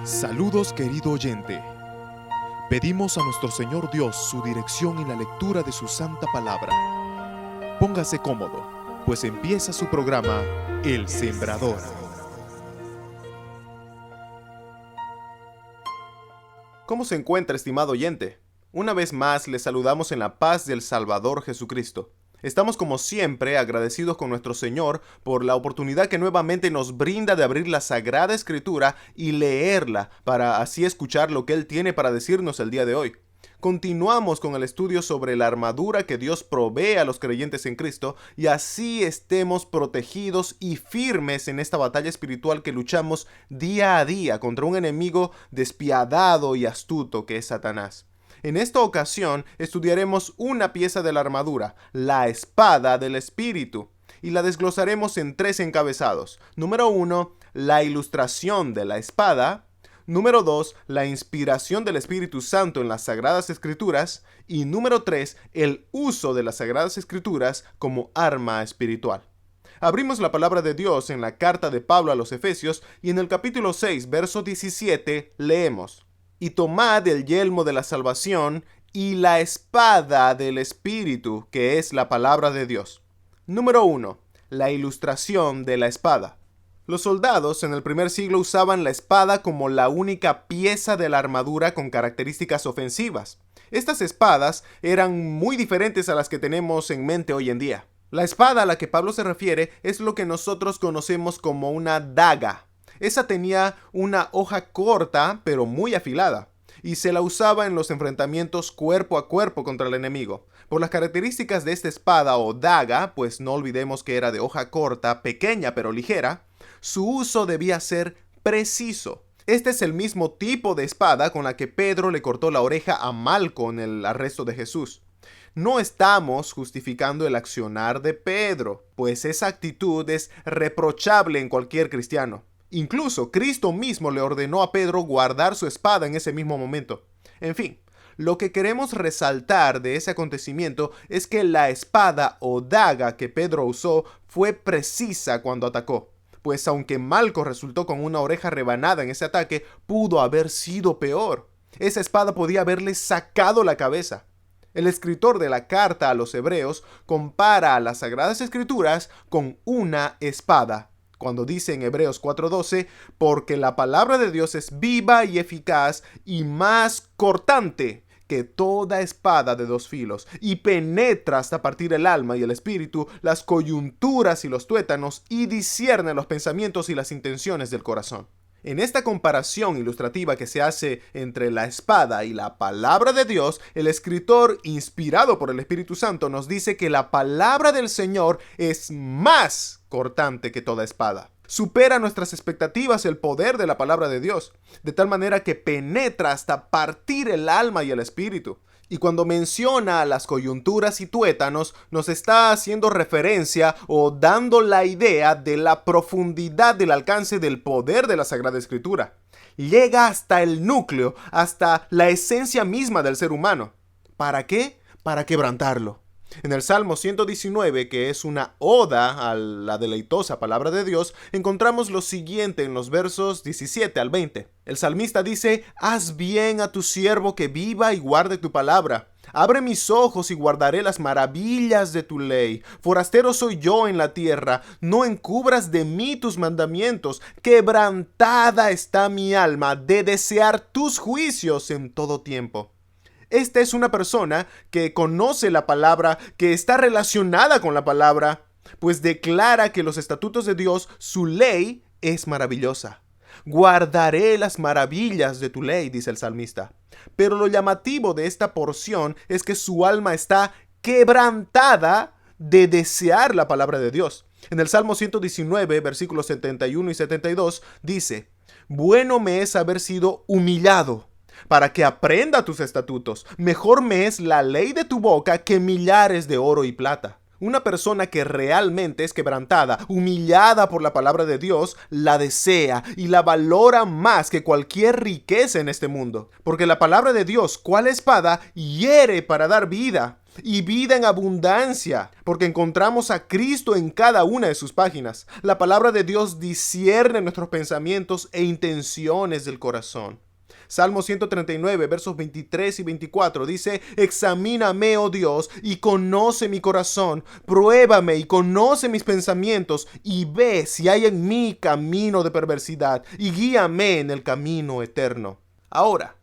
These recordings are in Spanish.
Saludos, querido oyente. Pedimos a nuestro Señor Dios su dirección en la lectura de su santa palabra. Póngase cómodo, pues empieza su programa El Sembrador. ¿Cómo se encuentra, estimado oyente? Una vez más le saludamos en la paz del Salvador Jesucristo. Estamos como siempre agradecidos con nuestro Señor por la oportunidad que nuevamente nos brinda de abrir la Sagrada Escritura y leerla para así escuchar lo que Él tiene para decirnos el día de hoy. Continuamos con el estudio sobre la armadura que Dios provee a los creyentes en Cristo y así estemos protegidos y firmes en esta batalla espiritual que luchamos día a día contra un enemigo despiadado y astuto que es Satanás. En esta ocasión estudiaremos una pieza de la armadura, la espada del Espíritu, y la desglosaremos en 3 encabezados. Número 1, la ilustración de la espada. Número 2, la inspiración del Espíritu Santo en las Sagradas Escrituras. Y número 3, el uso de las Sagradas Escrituras como arma espiritual. Abrimos la palabra de Dios en la carta de Pablo a los Efesios y en el capítulo 6, verso 17, leemos: Y tomad el yelmo de la salvación y la espada del Espíritu, que es la palabra de Dios. Número 1. La ilustración de la espada. Los soldados en el primer siglo usaban la espada como la única pieza de la armadura con características ofensivas. Estas espadas eran muy diferentes a las que tenemos en mente hoy en día. La espada a la que Pablo se refiere es lo que nosotros conocemos como una daga. Esa tenía una hoja corta, pero muy afilada, y se la usaba en los enfrentamientos cuerpo a cuerpo contra el enemigo. Por las características de esta espada o daga, pues no olvidemos que era de hoja corta, pequeña pero ligera, su uso debía ser preciso. Este es el mismo tipo de espada con la que Pedro le cortó la oreja a Malco en el arresto de Jesús. No estamos justificando el accionar de Pedro, pues esa actitud es reprochable en cualquier cristiano. Incluso Cristo mismo le ordenó a Pedro guardar su espada en ese mismo momento. En fin, lo que queremos resaltar de ese acontecimiento es que la espada o daga que Pedro usó fue precisa cuando atacó. Pues aunque Malco resultó con una oreja rebanada en ese ataque, pudo haber sido peor. Esa espada podía haberle sacado la cabeza. El escritor de la carta a los Hebreos compara a las Sagradas Escrituras con una espada, cuando dice en Hebreos 4:12, porque la palabra de Dios es viva y eficaz y más cortante que toda espada de 2 filos, y penetra hasta partir el alma y el espíritu, las coyunturas y los tuétanos, y discierne los pensamientos y las intenciones del corazón. En esta comparación ilustrativa que se hace entre la espada y la palabra de Dios, el escritor, inspirado por el Espíritu Santo, nos dice que la palabra del Señor es más cortante que toda espada. Supera nuestras expectativas el poder de la palabra de Dios, de tal manera que penetra hasta partir el alma y el espíritu. Y cuando menciona las coyunturas y tuétanos, nos está haciendo referencia o dando la idea de la profundidad del alcance del poder de la Sagrada Escritura. Llega hasta el núcleo, hasta la esencia misma del ser humano. ¿Para qué? Para quebrantarlo. En el Salmo 119, que es una oda a la deleitosa palabra de Dios, encontramos lo siguiente en los versos 17 al 20. El salmista dice: Haz bien a tu siervo que viva y guarde tu palabra. Abre mis ojos y guardaré las maravillas de tu ley. Forastero soy yo en la tierra, no encubras de mí tus mandamientos. Quebrantada está mi alma de desear tus juicios en todo tiempo. Esta es una persona que conoce la palabra, que está relacionada con la palabra, pues declara que los estatutos de Dios, su ley, es maravillosa. Guardaré las maravillas de tu ley, dice el salmista. Pero lo llamativo de esta porción es que su alma está quebrantada de desear la palabra de Dios. En el Salmo 119, versículos 71 y 72, dice: Bueno me es haber sido humillado, para que aprenda tus estatutos. Mejor me es la ley de tu boca que millares de oro y plata. Una persona que realmente es quebrantada, humillada por la palabra de Dios, la desea y la valora más que cualquier riqueza en este mundo. Porque la palabra de Dios, cual espada, hiere para dar vida y vida en abundancia, porque encontramos a Cristo en cada una de sus páginas. La palabra de Dios discierne nuestros pensamientos e intenciones del corazón. Salmo 139, versos 23 y 24 dice: examíname, oh Dios, y conoce mi corazón, pruébame y conoce mis pensamientos, y ve si hay en mí camino de perversidad, y guíame en el camino eterno. Ahora,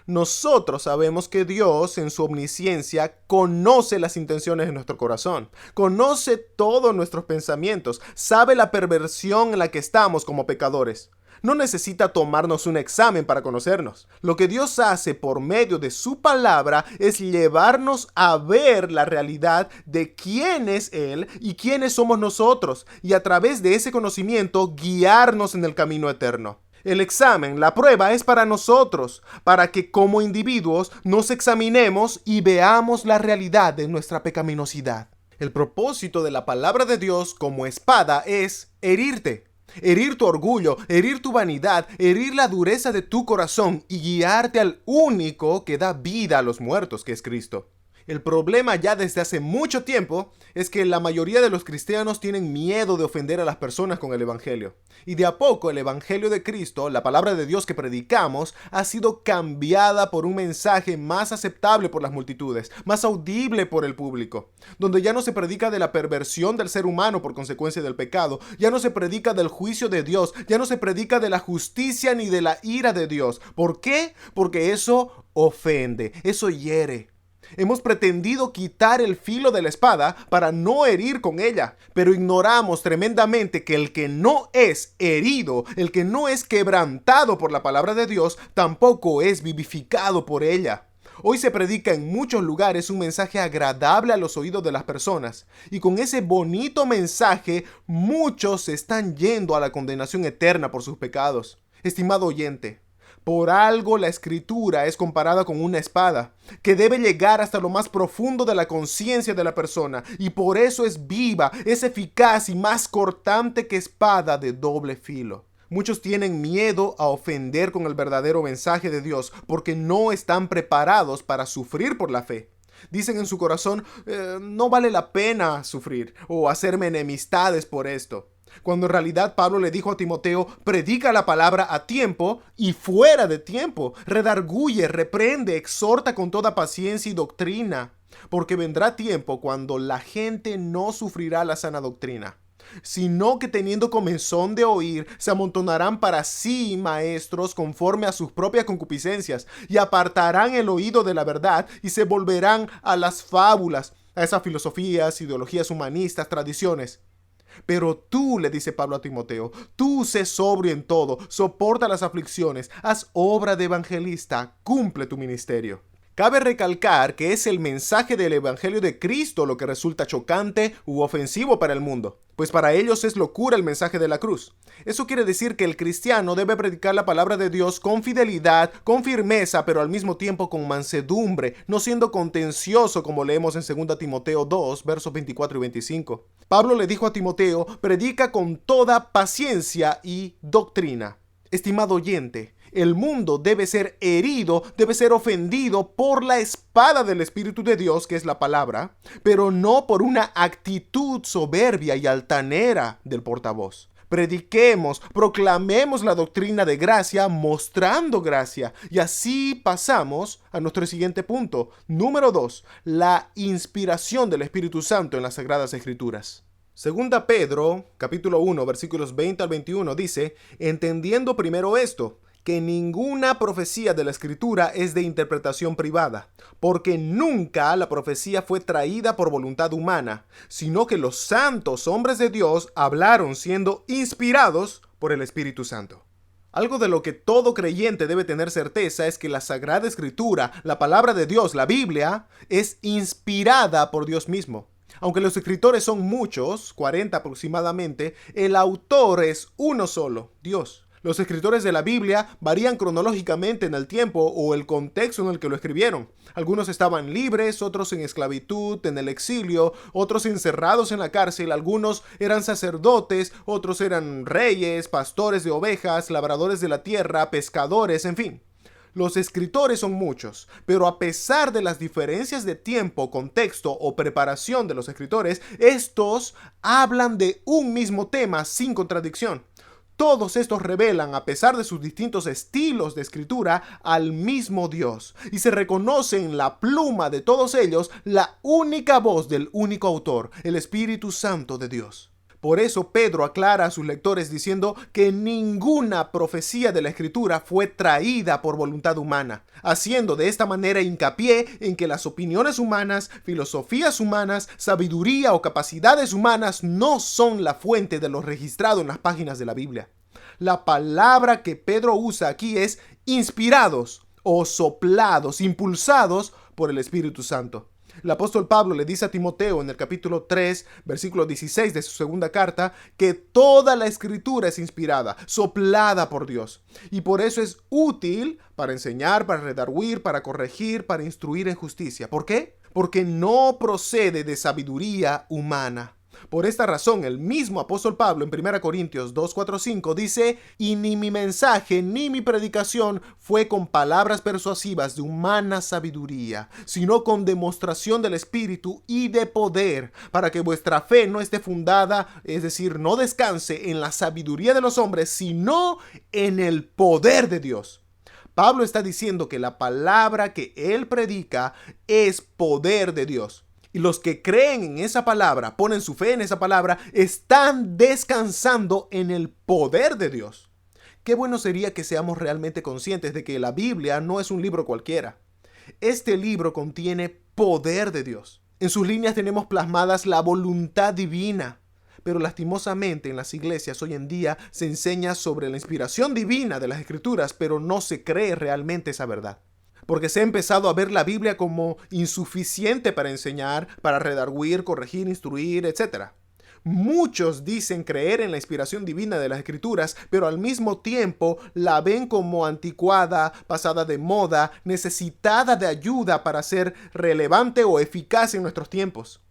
nosotros sabemos que Dios, en su omnisciencia, conoce las intenciones de nuestro corazón, conoce todos nuestros pensamientos, sabe la perversión en la que estamos como pecadores. No necesita tomarnos un examen para conocernos. Lo que Dios hace por medio de su palabra es llevarnos a ver la realidad de quién es Él y quiénes somos nosotros, y a través de ese conocimiento guiarnos en el camino eterno. El examen, la prueba, es para nosotros, para que como individuos nos examinemos y veamos la realidad de nuestra pecaminosidad. El propósito de la palabra de Dios como espada es herirte. Herir tu orgullo, herir tu vanidad, herir la dureza de tu corazón y guiarte al único que da vida a los muertos, que es Cristo. El problema ya desde hace mucho tiempo es que la mayoría de los cristianos tienen miedo de ofender a las personas con el evangelio. Y de a poco el evangelio de Cristo, la palabra de Dios que predicamos, ha sido cambiada por un mensaje más aceptable por las multitudes, más audible por el público, donde ya no se predica de la perversión del ser humano por consecuencia del pecado, ya no se predica del juicio de Dios, ya no se predica de la justicia ni de la ira de Dios. ¿Por qué? Porque eso ofende, eso hiere. Hemos pretendido quitar el filo de la espada para no herir con ella, pero ignoramos tremendamente que el que no es herido, el que no es quebrantado por la palabra de Dios, tampoco es vivificado por ella. Hoy se predica en muchos lugares un mensaje agradable a los oídos de las personas, y con ese bonito mensaje muchos se están yendo a la condenación eterna por sus pecados. Estimado oyente, por algo la escritura es comparada con una espada que debe llegar hasta lo más profundo de la conciencia de la persona, y por eso es viva, es eficaz y más cortante que espada de doble filo. Muchos tienen miedo a ofender con el verdadero mensaje de Dios porque no están preparados para sufrir por la fe. Dicen en su corazón, no vale la pena sufrir o hacerme enemistades por esto. Cuando en realidad Pablo le dijo a Timoteo: predica la palabra a tiempo y fuera de tiempo, redarguye, reprende, exhorta con toda paciencia y doctrina, porque vendrá tiempo cuando la gente no sufrirá la sana doctrina, sino que teniendo comezón de oír, se amontonarán para sí maestros conforme a sus propias concupiscencias, y apartarán el oído de la verdad y se volverán a las fábulas, a esas filosofías, ideologías humanistas, tradiciones. Pero tú, le dice Pablo a Timoteo, tú sé sobrio en todo, soporta las aflicciones, haz obra de evangelista, cumple tu ministerio. Cabe recalcar que es el mensaje del Evangelio de Cristo lo que resulta chocante u ofensivo para el mundo, pues para ellos es locura el mensaje de la cruz. Eso quiere decir que el cristiano debe predicar la palabra de Dios con fidelidad, con firmeza, pero al mismo tiempo con mansedumbre, no siendo contencioso, como leemos en 2 Timoteo 2, versos 24 y 25. Pablo le dijo a Timoteo: predica con toda paciencia y doctrina. Estimado oyente, el mundo debe ser herido, debe ser ofendido por la espada del Espíritu de Dios, que es la palabra, pero no por una actitud soberbia y altanera del portavoz. Prediquemos, proclamemos la doctrina de gracia, mostrando gracia. Y así pasamos a nuestro siguiente punto. Número 2, la inspiración del Espíritu Santo en las Sagradas Escrituras. Segunda Pedro, capítulo 1, versículos 20 al 21, dice: entendiendo primero esto, que ninguna profecía de la Escritura es de interpretación privada, porque nunca la profecía fue traída por voluntad humana, sino que los santos hombres de Dios hablaron siendo inspirados por el Espíritu Santo. Algo de lo que todo creyente debe tener certeza es que la Sagrada Escritura, la palabra de Dios, la Biblia, es inspirada por Dios mismo. Aunque los escritores son muchos, 40 aproximadamente, el autor es uno solo, Dios. Los escritores de la Biblia varían cronológicamente en el tiempo o el contexto en el que lo escribieron. Algunos estaban libres, otros en esclavitud, en el exilio, otros encerrados en la cárcel, algunos eran sacerdotes, otros eran reyes, pastores de ovejas, labradores de la tierra, pescadores, en fin. Los escritores son muchos, pero a pesar de las diferencias de tiempo, contexto o preparación de los escritores, estos hablan de un mismo tema sin contradicción. Todos estos revelan, a pesar de sus distintos estilos de escritura, al mismo Dios, y se reconoce en la pluma de todos ellos la única voz del único autor, el Espíritu Santo de Dios. Por eso Pedro aclara a sus lectores diciendo que ninguna profecía de la Escritura fue traída por voluntad humana, haciendo de esta manera hincapié en que las opiniones humanas, filosofías humanas, sabiduría o capacidades humanas no son la fuente de lo registrado en las páginas de la Biblia. La palabra que Pedro usa aquí es inspirados o soplados, impulsados por el Espíritu Santo. El apóstol Pablo le dice a Timoteo en el capítulo 3, versículo 16 de su segunda carta, que toda la escritura es inspirada, soplada por Dios. Y por eso es útil para enseñar, para redarguir, para corregir, para instruir en justicia. ¿Por qué? Porque no procede de sabiduría humana. Por esta razón, el mismo apóstol Pablo en 1 Corintios 2, 4, 5 dice: y ni mi mensaje ni mi predicación fue con palabras persuasivas de humana sabiduría, sino con demostración del Espíritu y de poder, para que vuestra fe no esté fundada, es decir, no descanse en la sabiduría de los hombres, sino en el poder de Dios. Pablo está diciendo que la palabra que él predica es poder de Dios. Y los que creen en esa palabra, ponen su fe en esa palabra, están descansando en el poder de Dios. Qué bueno sería que seamos realmente conscientes de que la Biblia no es un libro cualquiera. Este libro contiene poder de Dios. En sus líneas tenemos plasmadas la voluntad divina. Pero lastimosamente en las iglesias hoy en día se enseña sobre la inspiración divina de las Escrituras, pero no se cree realmente esa verdad. Porque se ha empezado a ver la Biblia como insuficiente para enseñar, para redarguir, corregir, instruir, etc. Muchos dicen creer en la inspiración divina de las Escrituras, pero al mismo tiempo la ven como anticuada, pasada de moda, necesitada de ayuda para ser relevante o eficaz en nuestros tiempos.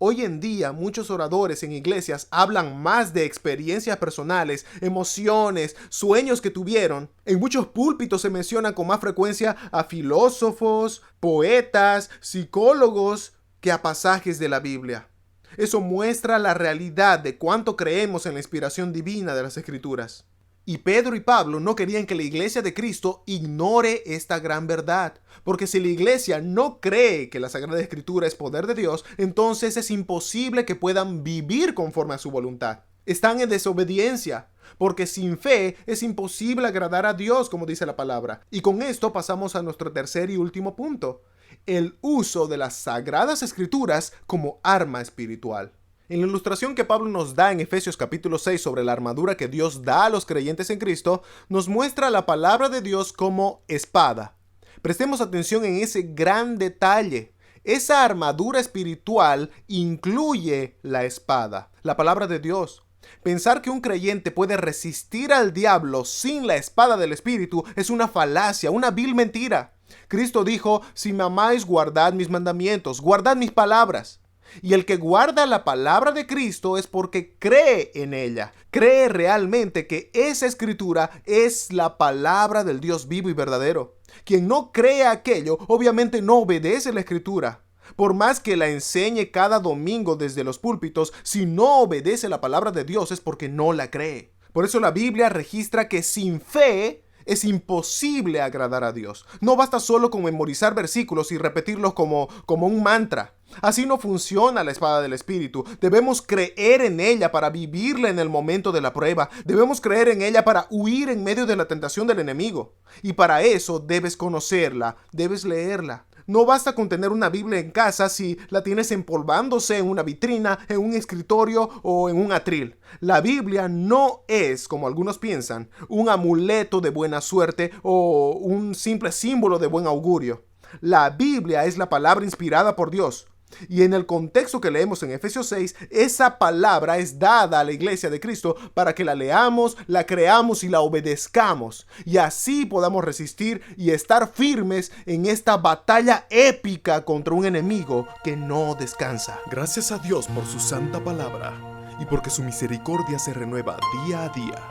Hoy en día, muchos oradores en iglesias hablan más de experiencias personales, emociones, sueños que tuvieron. En muchos púlpitos se menciona con más frecuencia a filósofos, poetas, psicólogos que a pasajes de la Biblia. Eso muestra la realidad de cuánto creemos en la inspiración divina de las Escrituras. Y Pedro y Pablo no querían que la iglesia de Cristo ignore esta gran verdad, porque si la iglesia no cree que la Sagrada Escritura es poder de Dios, entonces es imposible que puedan vivir conforme a su voluntad. Están en desobediencia, porque sin fe es imposible agradar a Dios, como dice la palabra. Y con esto pasamos a nuestro tercer y último punto: el uso de las Sagradas Escrituras como arma espiritual. En la ilustración que Pablo nos da en Efesios capítulo 6 sobre la armadura que Dios da a los creyentes en Cristo, nos muestra la palabra de Dios como espada. Prestemos atención en ese gran detalle. Esa armadura espiritual incluye la espada, la palabra de Dios. Pensar que un creyente puede resistir al diablo sin la espada del Espíritu es una falacia, una vil mentira. Cristo dijo: si me amáis, guardad mis mandamientos, guardad mis palabras. Y el que guarda la palabra de Cristo es porque cree en ella. Cree realmente que esa escritura es la palabra del Dios vivo y verdadero. Quien no cree aquello, obviamente no obedece la escritura. Por más que la enseñe cada domingo desde los púlpitos, si no obedece la palabra de Dios es porque no la cree. Por eso la Biblia registra que sin fe es imposible agradar a Dios. No basta solo con memorizar versículos y repetirlos como un mantra. Así no funciona la espada del Espíritu. Debemos creer en ella para vivirla en el momento de la prueba. Debemos creer en ella para huir en medio de la tentación del enemigo. Y para eso debes conocerla, debes leerla. No basta con tener una Biblia en casa si la tienes empolvándose en una vitrina, en un escritorio o en un atril. La Biblia no es, como algunos piensan, un amuleto de buena suerte o un simple símbolo de buen augurio. La Biblia es la palabra inspirada por Dios. Y en el contexto que leemos en Efesios 6, esa palabra es dada a la iglesia de Cristo para que la leamos, la creamos y la obedezcamos. Y así podamos resistir y estar firmes en esta batalla épica contra un enemigo que no descansa. Gracias a Dios por su santa palabra y porque su misericordia se renueva día a día.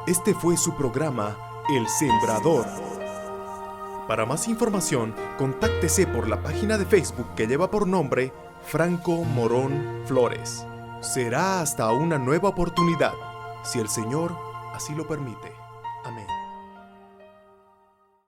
Este fue su programa, El Sembrador. Para más información, contáctese por la página de Facebook que lleva por nombre Franco Morón Flores. Será hasta una nueva oportunidad, si el Señor así lo permite. Amén.